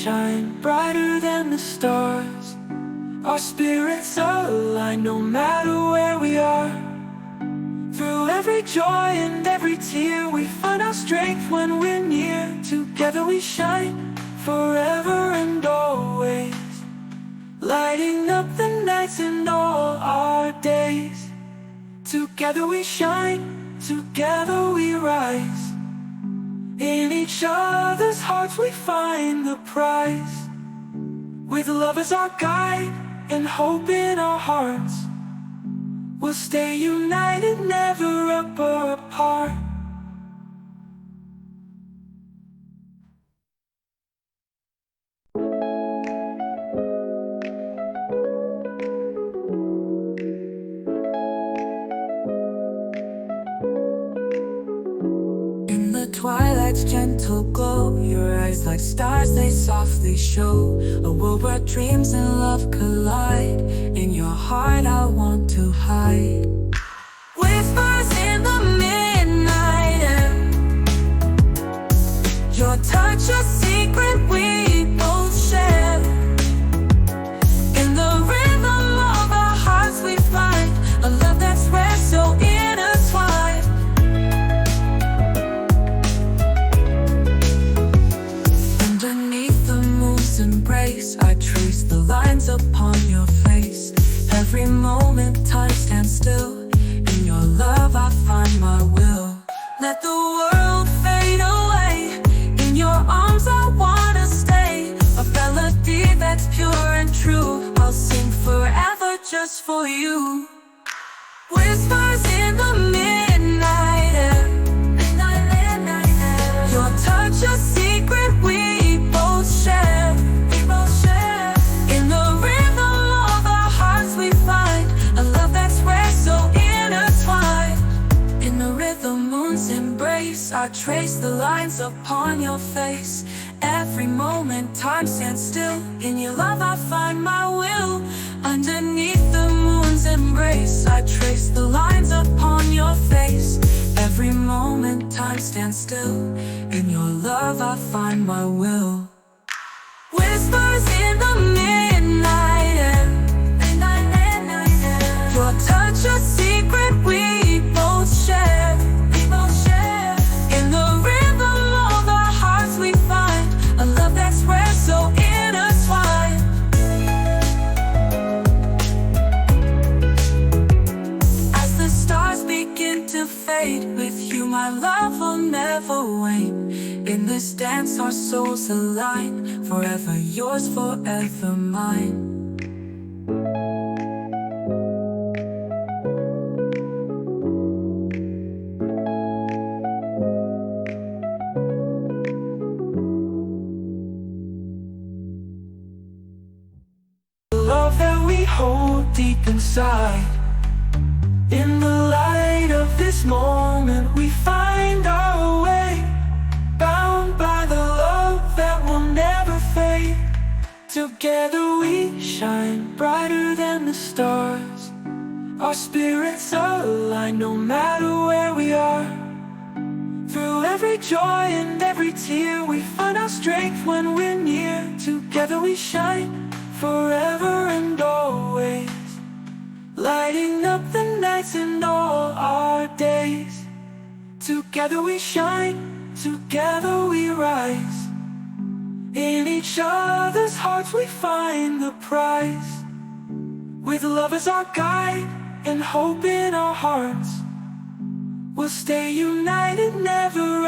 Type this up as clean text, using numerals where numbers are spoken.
shine brighter than the stars. Our spirits align no matter where we are. Through every joy and every tear, we find our strength when we're near. Together we shine forever and always, lighting up the nights and all our days. Together we shine, together we rise. In each other's hearts we find the prize. With love as our guide and hope in our hearts, we'll stay united, never up or apart. In the twilight's gentle glow, your eyes like stars, they softly show a world where dreams and love collide. In your heart I want to hide. Whispers in the midnight air, your touch a secret we both share. In the rhythm of our hearts we find a love that's rare, so intertwined. Underneath the moon's embrace, I trace the lines upon your face. Every moment time stands still. In your love I find my will. Let the world fade away, in your arms I wanna stay. A melody that's pure and true, I'll sing forever just for you. Whispers in the midnight air, your touch a secret we both share. In the rhythm of our hearts we find a love that's rare, so intertwined. In the rhythm moon's embrace, I trace the lines upon your face. Every moment time stands still. In your love I find my will. Underneath the moon's embrace, I trace the lines upon your face. Every moment time stands still. In your love I find my will. Whispers in the midnight air, your touch a secret we both share. In the rhythm of our hearts we find a love that's rare, so intertwined. As the stars begin to fade, with you my love will never wane. In this dance our souls align, forever yours, forever mine. Love that we hold deep inside. In the light of this moment we find our way, bound by the love that will never fade. Together we shine brighter than the stars. Our spirits align no matter where we are. Through every joy and every tear, we find our strength when we're near. Together we shine forever and always, lighting up the nights and all our days. Together we shine, together we rise. In each other's hearts we find the prize. With love as our guide and hope in our hearts, we'll stay united, never